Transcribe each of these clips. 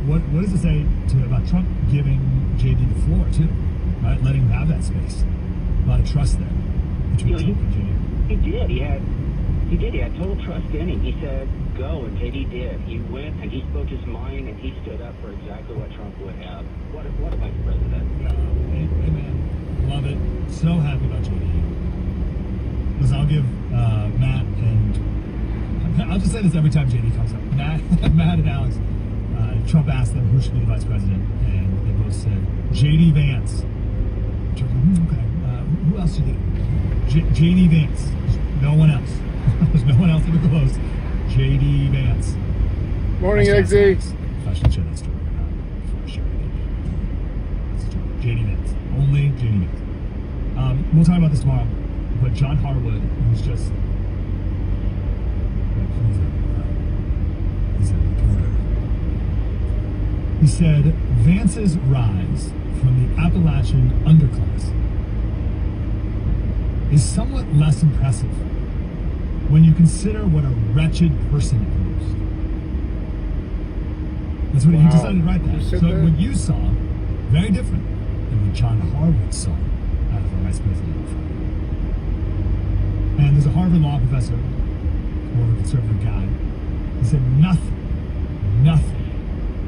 what does it say about Trump giving JD the floor too, right? Letting him have that space. A lot of trust there between Trump and JD. He did. He had total trust in him. He said, go, and JD did. He went and he spoke his mind and he stood up for exactly what Trump would have. What a vice president. Yeah, amen. Love it. So happy about JD. Listen, I'll give Matt and I'll just say this every time JD comes up. Matt and Alex, Trump asked them who should be the vice president, and they both said JD Vance. Okay. Who else did it? JD Vance. No one else. There's no one else even close. JD Vance. Morning, Eggsy. If I should share that story or not before I share it. JD Vance. Only JD Vance. We'll talk about this tomorrow. But John Harwood, who's just he's a reporter. He said Vance's rise from the Appalachian underclass is somewhat less impressive when you consider what a wretched person he produced. That's what he decided right there. So what you saw, very different than what John Harwood saw out of a vice president. And there's a Harvard law professor, more of a conservative guy. He said nothing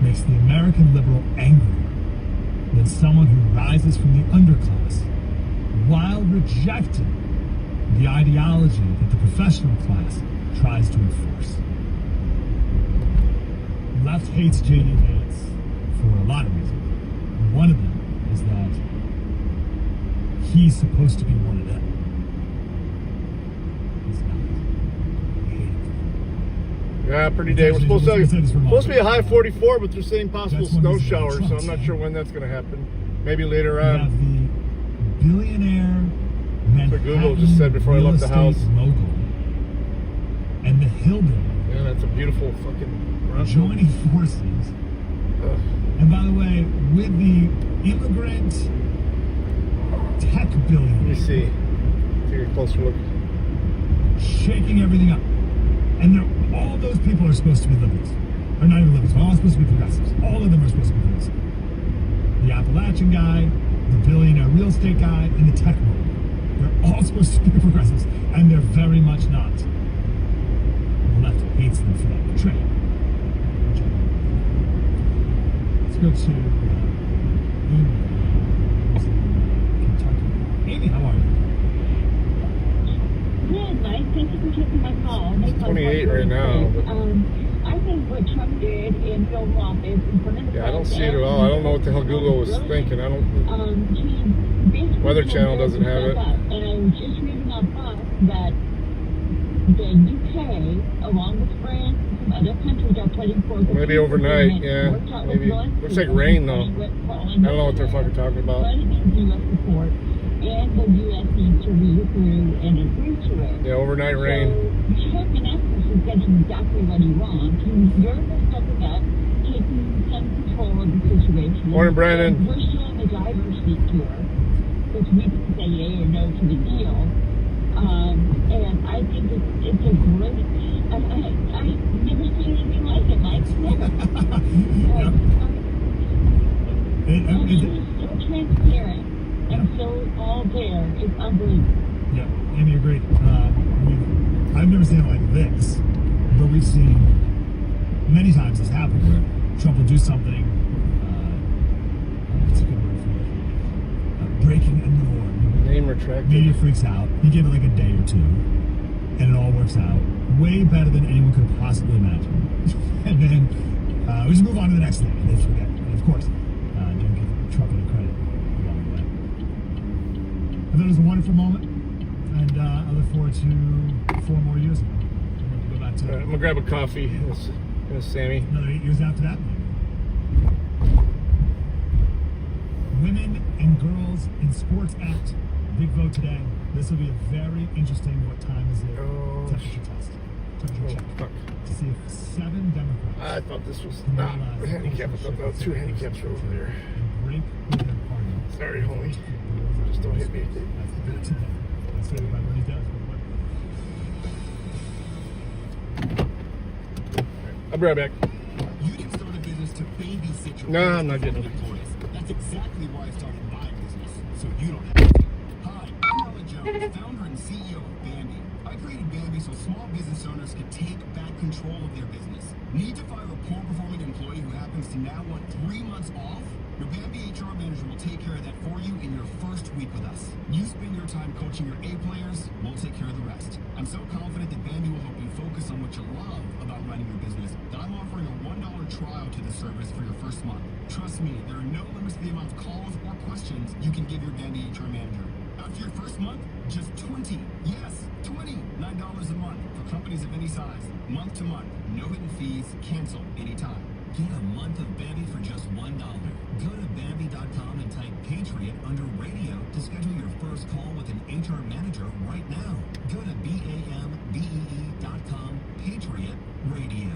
makes the American liberal angrier than someone who rises from the underclass while rejecting the ideology that the professional class tries to enforce. The left hates J.D. Vance for a lot of reasons. One of them is that he's supposed to be one of them. He's not. Yeah, pretty day. We're supposed to be a high 44, but they're saying possible snow showers, so I'm not sure when that's going to happen. Maybe later on. We have the billionaire That's what Google just said before I left the house. Mogul and the hillbilly. Yeah, that's a beautiful fucking restaurant. Joining forces. And by the way, with the immigrant tech billionaire. Let me see. Take a closer look. Shaking everything up. And all those people are supposed to be liberals. Or not even liberals, they're all supposed to be progressives. All of them are supposed to be progressives. The Appalachian guy, the billionaire real estate guy, and the tech mogul. They're all supposed to be progressives, and they're very much not. The left hates them for that betrayal. Let's go to Amy. Kentucky. Amy, how are you? Good, Mike. Thank you for taking my call. It's 28 right now. I think what Trump did in his office in front of the I don't see it at all. I don't know what the hell Google was thinking. I don't. Weather Channel doesn't have it. And I was just reading on Fox that the UK, along with France and some other countries, are putting forth. Maybe overnight, yeah. Maybe. Looks like rain though. I don't know what they're fucking talking about. And the U.S. needs to read through and agree to it. Yeah, overnight rain. So Trump, in essence, is getting exactly what he wants. Europe is stepping up, taking some control of the situation. Morning, Brandon. And we're still in the driver's seat tour, which we can say yay or no to the deal. And I think it's a great. I've never seen anything like it, Mike. It's so transparent. And so all there is unbelievable. Yeah, Amy, agreed. I've never seen it like this, but we've seen many times this happen where Trump will do something, what's a good word for it? Breaking a norm. Name retracted. Media freaks out. You give it like a day or two, and it all works out way better than anyone could possibly imagine. And then we just move on to the next thing, and they forget. And of course, don't give Trump any credit. I thought it was a wonderful moment, and I look forward to 4 more years ago. I'm going to go back to I'm gonna grab a coffee. It's Sammy. another 8 years after that. Maybe. Women and Girls in Sports Act, big vote today. This will be a very interesting. What time is it? Temperature test. Temperature check. Fuck. To see if 7 Democrats. I thought this was not the handicap. I thought there were 2 handicaps over there. Break with their party. Sorry, homie. Just don't hit me. That's what everybody does. I'll be right back. You can start a business to baby No, I'm not getting it. That's exactly why I started my business, so you don't have to. Hi, I'm Alan Jones, founder and CEO of Bambi. I created Bambi so small business owners could take back control of their business. Need to fire a poor-performing employee who happens to now want 3 months off? Your Bambi HR manager will take care of that for you in your first week with us. You spend your time coaching your A players, we'll take care of the rest. I'm so confident that Bambi will help you focus on what you love about running your business that I'm offering a $1 trial to the service for your first month. Trust me, there are no limits to the amount of calls or questions you can give your Bambi HR manager. After your first month, just $29 a month for companies of any size. Month to month, no hidden fees, cancel anytime. Get a month of Bambi for just $1. Go to Bambi.com and type Patriot under radio to schedule your first call with an HR manager right now. Go to BAMBEE.com, Patriot Radio.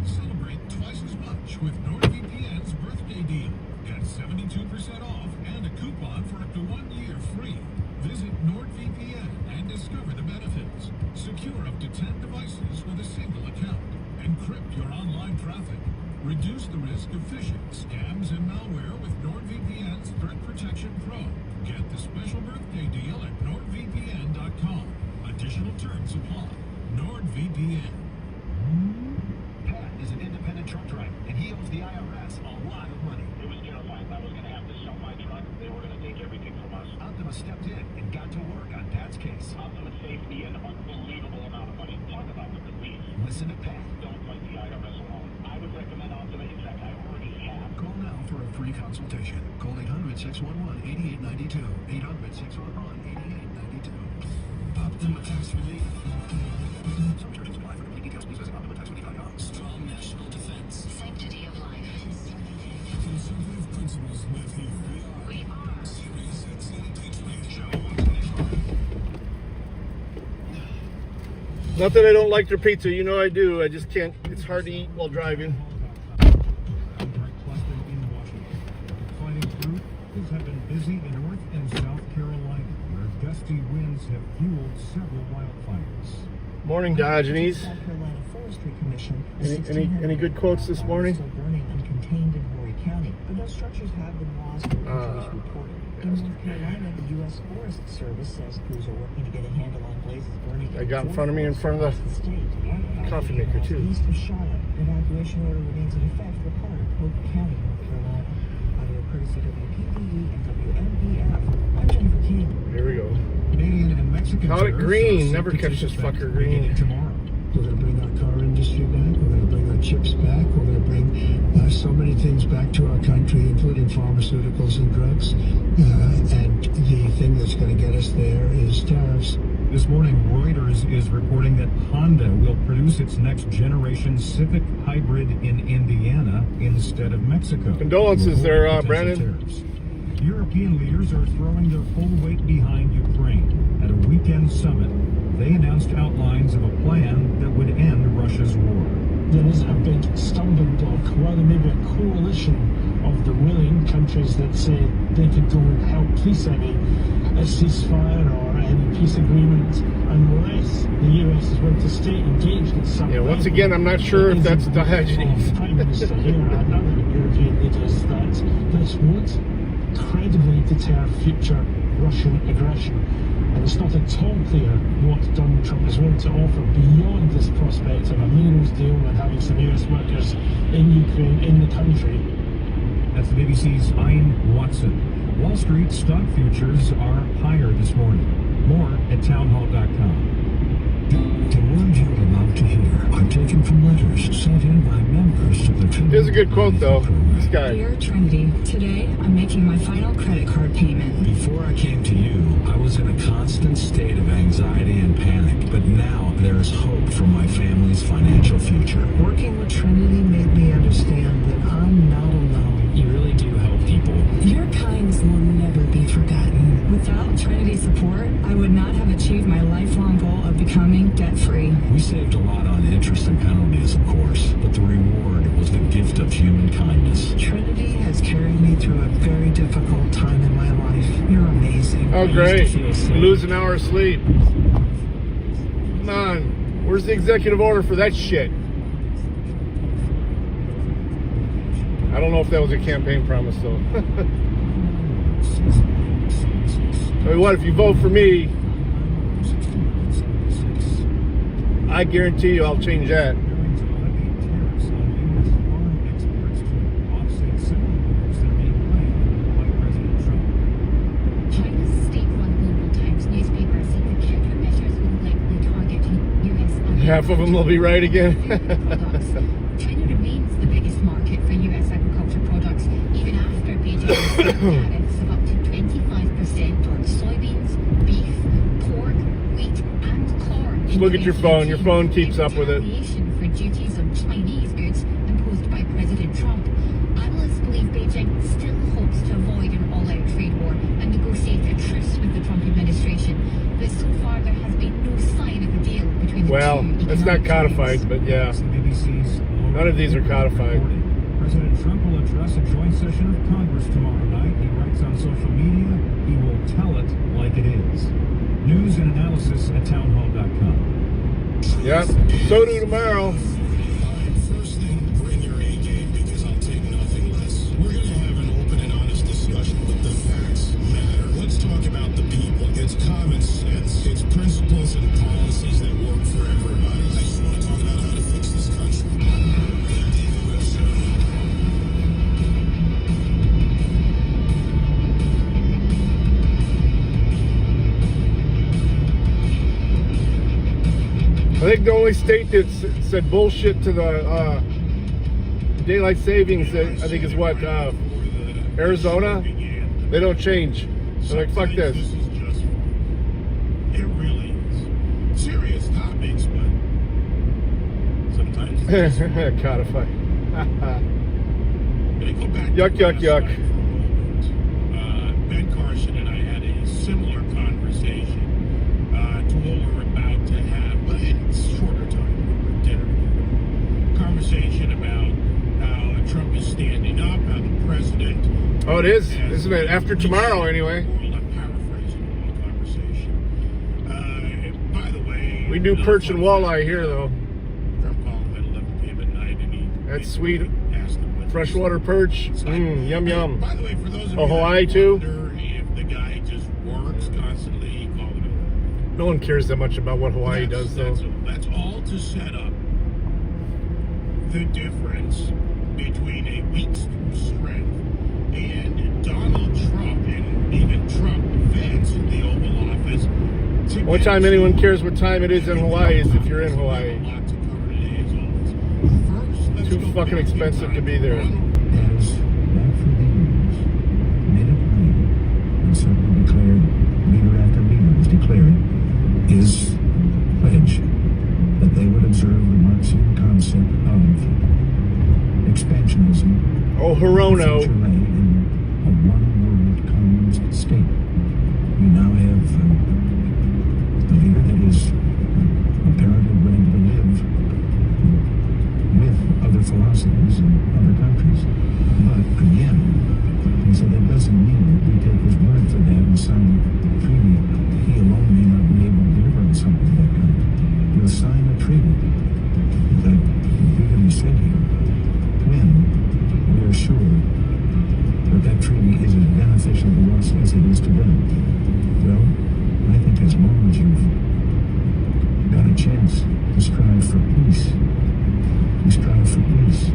Celebrate twice as much with NordVPN's birthday deal. Get 72% off and a coupon for up to 1 year free. Visit NordVPN and discover the benefits. Secure up to 10 devices with a single account. Encrypt your online traffic. Reduce the risk of phishing, scams, and malware with NordVPN's Threat Protection Pro. Get the special birthday deal at NordVPN.com. Additional terms apply. NordVPN. Pat is an independent truck driver, and he owes the IRS a lot of money. It was terrifying. I was going to have to sell my truck. They were going to take everything from us. Optima stepped in and got to work on Pat's case. Optima saved me an unbelievable amount of money. Talk about the relief. Listen to Pat. Don't fight the IRS alone. I would recommend Optima. In fact, I already have. Call now for a free consultation. Call 800-611-8892. 800-611-8892. Optima Tax Relief. Some churches apply for complete details. Please visit OptimaTaxRelief.com. Strong national defense. Sanctity of life. Conservative principles live here. We are. Series XM Not that I don't like their pizza, you know I do. I just can't. It's hard to eat while driving. Fighting through, things have been busy in North and South Carolina, where gusty winds have fueled several wildfires. Morning, Diogenes. South Carolina Forestry Commission. Any good quotes this morning? Still burning uncontained in Horry County, but no structures have been lost or injuries reported. In North Carolina, the U.S. Forest Service says crews are working to get a handle on blazes burning. I got in front of me, in front of the state. coffee maker, too. East of Charlotte, an evacuation order remains in effect for part of Polk County, North Carolina. Audio courtesy WPPE and WMBF. I'm Jennifer King. Here we go. Canadian and Mexican Call it tariffs green. are set Never to catch take this effect fucker green. beginning tomorrow. We're going to bring our car industry back. We're going to bring our chips back. We're going to bring so many things back to our country, including pharmaceuticals and drugs. And the thing that's going to get us there is tariffs. This morning, Reuters is reporting that Honda will produce its next generation Civic Hybrid in Indiana instead of Mexico. Condolences there, Potential Brandon. tariffs. European leaders are throwing their full weight behind Ukraine. At a weekend summit, they announced outlines of a plan that would end Russia's war. There is a big stumbling block. Well, there may be a coalition of the willing countries that say they could go and help peace any ceasefire or any peace agreement unless the US is willing to stay engaged in some Yeah, once again, I'm not sure if that's Diogenes. Prime Minister here and other European leaders that this would credibly deter future Russian aggression. And it's not at all clear what Donald Trump is willing to offer beyond this prospect of a minerals deal and having some US workers in Ukraine, in the country. That's the BBC's Ian Watson. Wall Street stock futures are higher this morning. More at townhall.com. The words you're about to hear are taken from letters sent in by members of the Trinity. Here's a good quote, though. This guy. Dear Trinity, today I'm making my final credit card payment. Before I came to you, I was in a constant state of anxiety and panic, but now there is hope for my family's financial future. Working with Trinity made me understand that I'm not alone. You really do help people. Your kindness will never be forgotten. Without Trinity's support, I would not have achieved my lifelong goal of becoming debt-free. We saved a lot on interest and penalties, of course, but the reward was the gift of human kindness. Trinity has carried me through a very difficult time in my life. You're amazing. Oh, great. Lose an hour of sleep. Come on. Where's the executive order for that shit? I don't know if that was a campaign promise, though. I mean, what if you vote for me? I guarantee you I'll change that. Half of them will be right again. China remains the biggest market for US agriculture products, even after Beijing's tariffs of up to 25% on soybeans, beef, pork, wheat, and corn. Just look at your phone. Your phone keeps up with it. For duties on Chinese goods imposed by President Trump, analysts believe Beijing still hopes to avoid an all-out trade war and negotiate a truce with the Trump administration. But so far, there has been no sign of a deal between the two. It's not codified, but yeah. None of these are codified. President Trump will address a joint session of Congress tomorrow night. He writes on social media, he will tell it like it is. News and analysis at townhall.com. Yep. So do tomorrow. First thing, bring your A game because I'll take nothing less. We're going to have an open and honest discussion, but the facts matter. Let's talk about the people. It's common sense. It's principles and policies that work for everybody. I just want to talk about how to fix this country. I think the only state that said bullshit to the daylight savings, I think, is what, Arizona. They don't change. They're like, fuck this. It really is. Serious topics, but sometimes it's Codify. yuck, yuck, yuck. Ben Carson and I had a similar conversation to what we're about to have, but in shorter time, dinner. Conversation about how Trump is standing up, how the president. Oh, it is, isn't it? After tomorrow, anyway. I'm paraphrasing the whole conversation. By the way, We do perch and walleye here, though. Trump called him at 11 p.m. at night, and he That's sweet. asked him what Freshwater perch. Yum, yum. By the way, for those of Oh, you Hawaii, that too? wonder if the guy just works constantly, he called him. No one cares that much about what Hawaii does, though. That's all to set up the difference between a weak strength and Donald Trump and even Trump vets in the Oval Office. One time anyone cares what time it is in Hawaii is if you're in Hawaii. Too fucking expensive to be there. As back for the years, made it plain, and certainly declared, leader after leader has declared, his pledge that they would observe the Marxian concept of expansionism. Oh, Hirono. Future lay in a one-world communist state. We now have a leader that is apparently willing to live with other philosophies in other countries. But again, he said that doesn't mean that we take his word for that and sign a treaty. He alone may not be able to deliver on something of that kind. We'll sign a treaty that vividly said here when we are sure that that treaty is as beneficial to us as it is to them. Well, I think as long as you've got a chance to strive for peace, you strive for peace,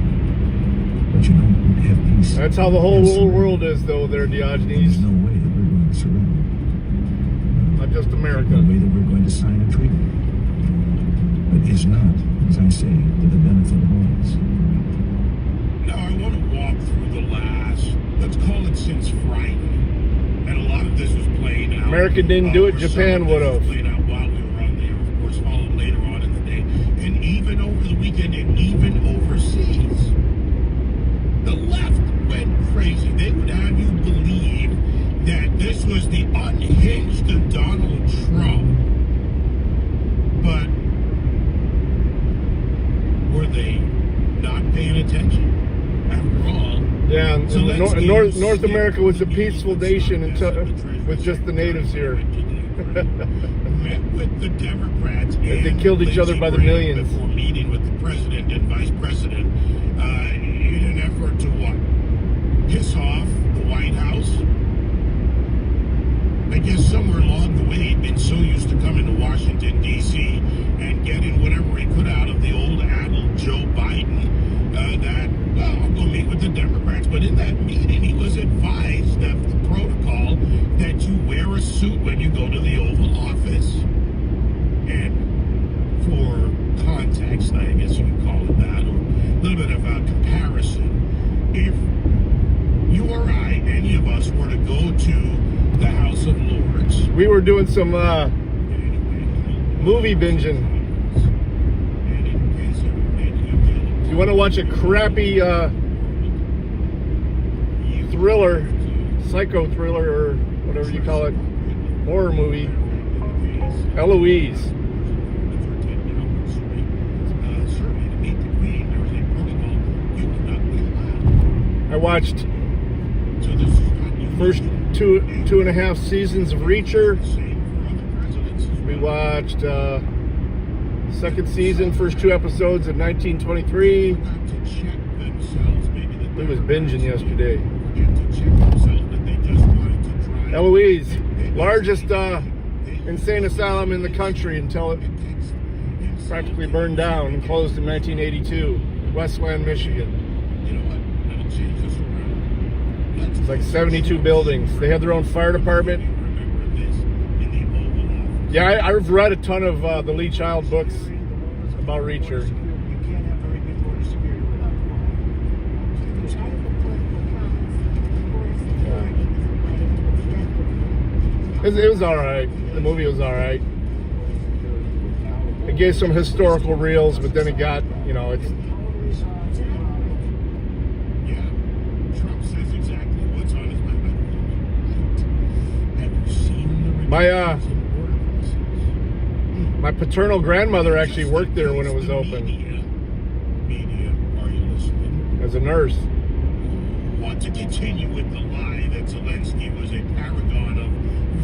but you don't have peace. That's how the whole world is, though, there, Diogenes. There's no way that we're going to surrender. Not just America. No way that we're going to sign a treaty that is not, as I say, to the benefit of all of us. Now, I want to walk through the last, let's call it since Friday. And a lot of this was playing out. America didn't do it, Japan would have. Played out while we were on there, of course, followed later on in the day. And even over the weekend and even overseas, the left went crazy. They would have you believe that this was the unhinged of Donald Trump. But were they not paying attention? After all, Yeah, and so North America was a peaceful nation until, with just the natives here. met with the Democrats They and killed each other by the millions. before meeting with the president and vice president in an effort to what? D.C. and getting whatever he could out of the old addled Joe Biden. I'll go meet with the Democrats. But in that meeting, he was advised that the protocol that you wear a suit when you go to the Oval Office. And for context, I guess you could call it that, or a little bit of a comparison. If you or I, any of us, were to go to the House of Lords, we were doing some movie binging. You want to watch a crappy thriller, psycho thriller, or whatever you call it, horror movie, Eloise. I watched first two and a half seasons of Reacher. We watched second season, first 2 episodes of 1923. We was binging yesterday. Eloise, largest insane asylum in the country until it practically burned down and closed in 1982, Westland, Michigan. It's like 72 buildings. They have their own fire department. Yeah, I've read a ton of the Lee Child books about Reacher. It was all right. The movie was all right. It gave some historical reels, but then it got, it's... My paternal grandmother actually worked there when it was open as a nurse. Want to continue with the lie that Zelensky was a paragon of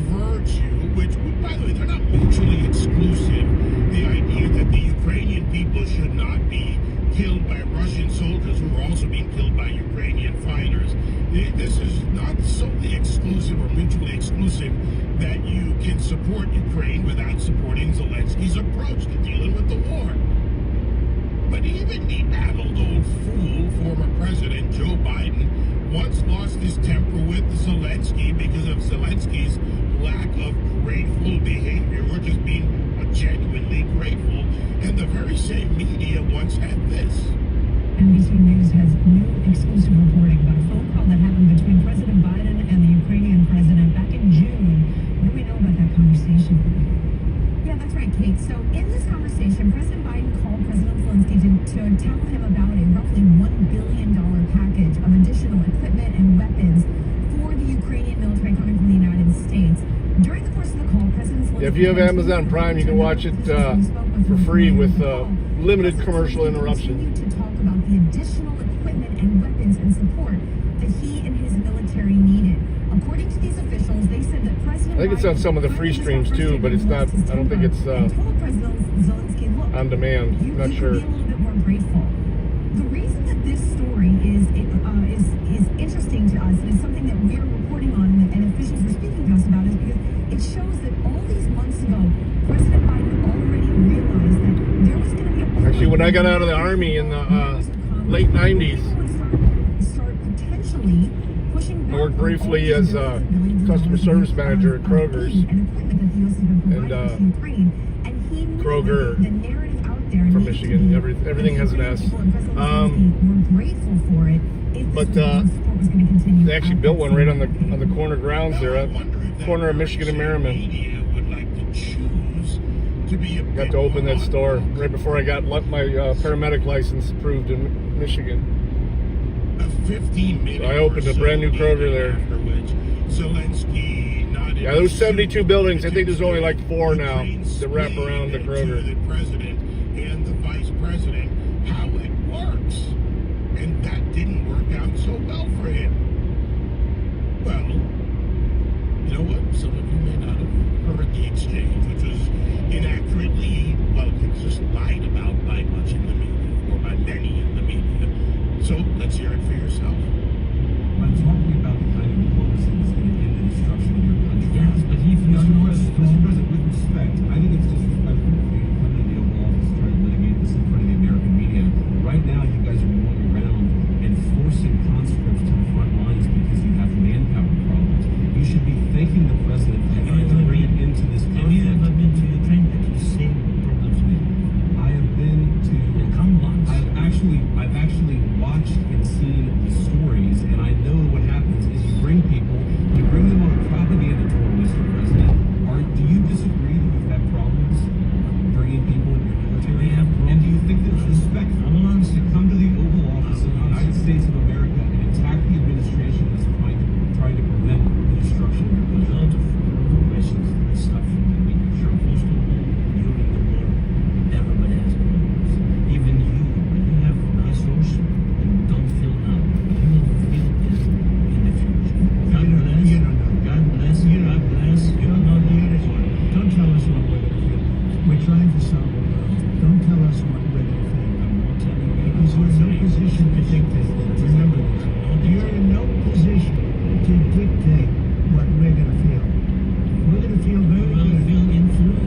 virtue, which, by the way, they're not mutually exclusive. The idea that the Ukrainian people should not be killed by Russian soldiers who are also being killed by Ukrainian fighters. This is not solely exclusive or mutually exclusive, that you can support Ukraine without supporting Zelensky's approach to dealing with the war. But even the addled old fool, former President Joe Biden, once lost his temper with Zelensky because of Zelensky's lack of grateful behavior, or just being genuinely grateful. And the very same media once had this. NBC News has new exclusive reporting about a phone call that happened between President Biden and the Ukrainian president back in June. What do we know about that conversation? Yeah, that's right, Kate. So in this conversation, President Biden called President Zelensky to tell him about a roughly $1 billion package of additional equipment and weapons for the Ukrainian military coming from the United States. During the course of the call, President Zelensky... If you have Amazon Prime, you can watch it for free with limited commercial interruption. ...to talk about the additional equipment and weapons and support that he and his military needed. According to these officials, they said that President I think it's on some of the free streams too, but it's not, I don't think it's on demand. Not sure. Be a little bit more grateful. The reason that this story is interesting to us, and it's something that we're reporting on and officials are speaking to us about, is because it shows that all these months ago, President Biden already realized that there was going to be a... Actually, when I got out of the Army in the late 90s, I worked briefly as a customer service manager at Kroger's. And Kroger from Michigan. Everything has an S. But they actually built one right on the corner grounds there, at the corner of Michigan and Merriman. Got to open that store right before I got my paramedic license approved in Michigan. So I opened a brand new Kroger there. Yeah, there was 72 buildings. I think there's only like 4 now that wrap around the Kroger. The president and the vice president, how it works. And that didn't work out so well for him. Well, you know what? Some of you may not have heard the exchange, which was inaccurately, well, it was just lied about by much in the media, or by many in the media. So let's hear it for yourself. When talking about the kind of policies in the destruction of your country, yes, but he's Mr. President, with respect, I think it's just We're trying to solve a problem. Don't tell us what we're going to feel. Because you're in no position to dictate that. Remember this. You're in no position to dictate what we're going to feel. We're going to feel very good.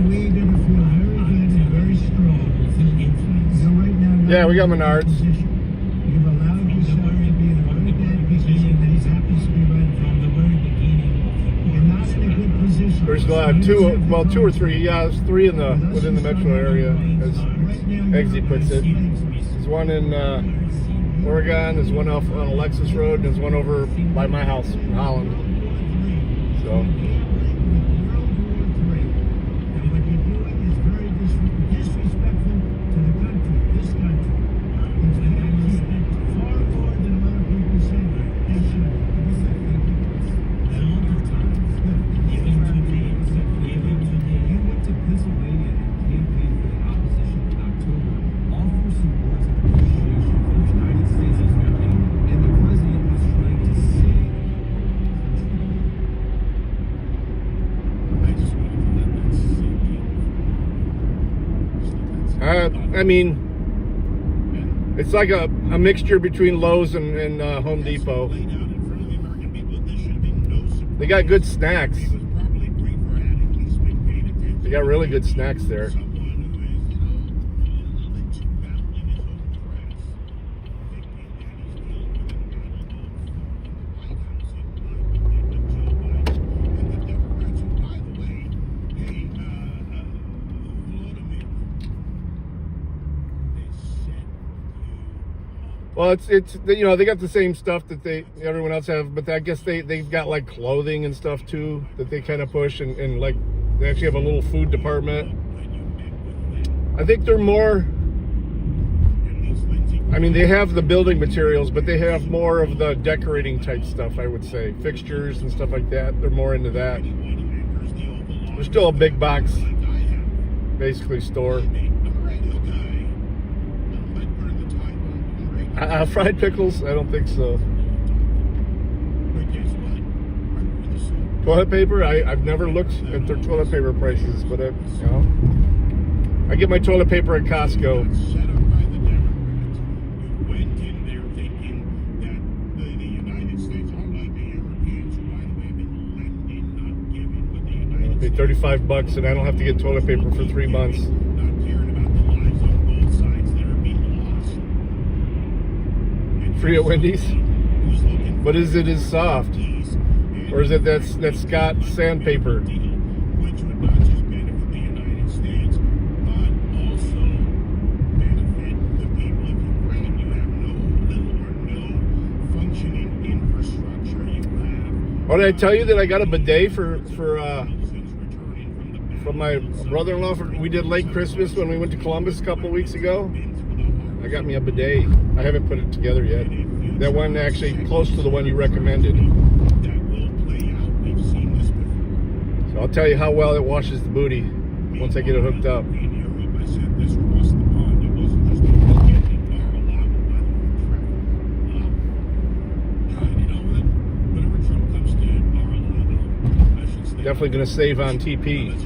We're going to feel very good and very strong. So right now, Yeah, we got Menards. You've allowed yourself to be in a very bad position that happens to be right from the very beginning. You're not in a good position. There's two or three. Yeah, there's three within the metro area, as Eggsy puts it. There's one in Oregon. There's one off on Alexis Road, and there's one over by my house in Holland. So. I mean, it's like a mixture between Lowe's and Home Depot. They got good snacks. They got really good snacks there. Well, it's you know, they got the same stuff that everyone else have, but I guess they've got like clothing and stuff too that they kind of push, and like they actually have a little food department. I think they're more, I mean, they have the building materials, but they have more of the decorating type stuff, I would say. Fixtures and stuff like that. They're more into that. They're still a big box, basically, store. Fried pickles? I don't think so. Toilet paper? I've never looked at their toilet paper prices, but you know, I get my toilet paper at Costco. I pay $35 and I don't have to get toilet paper for 3 months. Free at Wendy's? But is it as soft? Or is it that's Scott sandpaper? Oh, did I tell you that I got a bidet from my brother-in-law? We did late Christmas when we went to Columbus a couple weeks ago. I got me a bidet. I haven't put it together yet. That one actually close to the one you recommended. So I'll tell you how well it washes the booty once I get it hooked up. Definitely going to save on TP.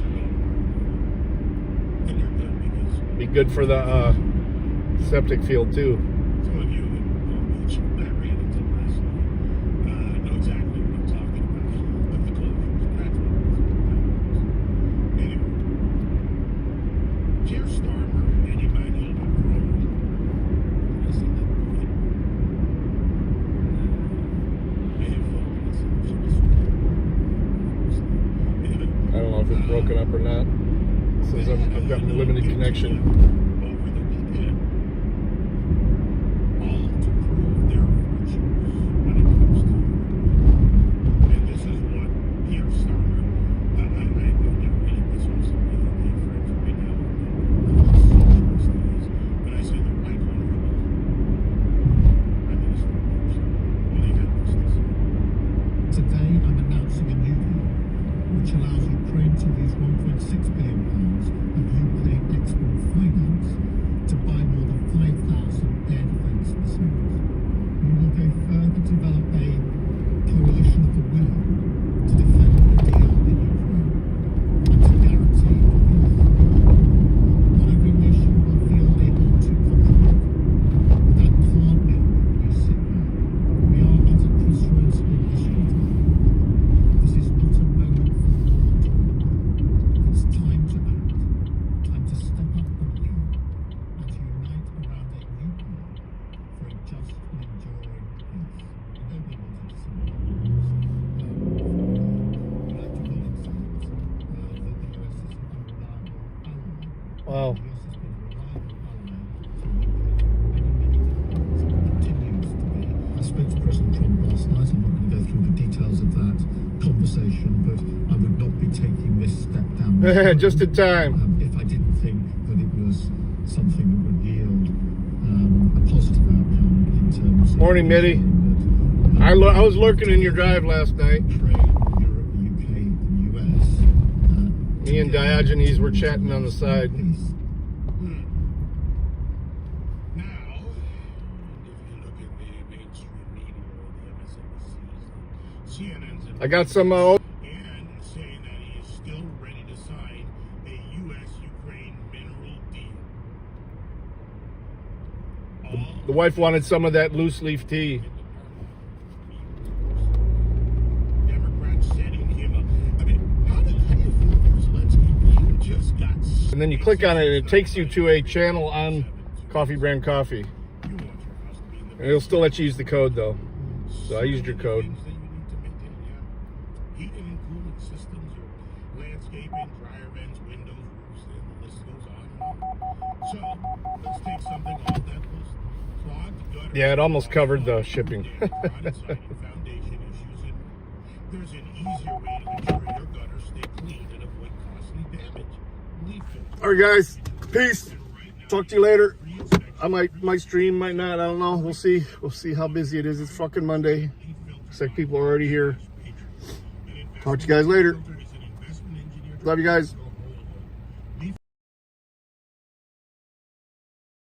Be good for the septic field too. I don't know if it's broken up or not. It says I've got limited connection. Today, I'm announcing a new deal, which allows Ukraine to use £1.6 billion of Ukraine export finance to buy more Wow. I spoke to President Trump last night. I'm not going to go through the details of that conversation, but I would not be taking this step down Just in time. if I didn't think that it was something that would yield a positive outcome in terms of... Morning, Mitty. I was lurking in your drive last night. Trade, Europe, the UK, and US. Me and Diogenes were chatting on the side. Peace. Now, if you look at the mainstream media, the MSNBCs, CNN's, and I got some. and saying that he is still ready to sign a U.S.-Ukraine mineral deal. The wife wanted some of that loose leaf tea. Democrats setting him up. I mean, how do you feel for Zelensky? You just got. And then you click on it, and it takes you to a channel on Coffee Brand Coffee. And it'll still let you use the code, though. So I used your code. Heating and cooling systems, or landscaping, dryer vents, windows, roofs, and the list goes on and on. So let's take something off that list. Clogged gutters. Yeah, it almost covered the shipping. Foundation issues, and there's an easier way to ensure your gutters stay clean and avoid costly damage. Leaf filter. All right, guys. Peace. Talk to you later. I might stream, might not. I don't know. We'll see. We'll see how busy it is. It's fucking Monday. Looks like people are already here. Talk to you guys later. Love you guys.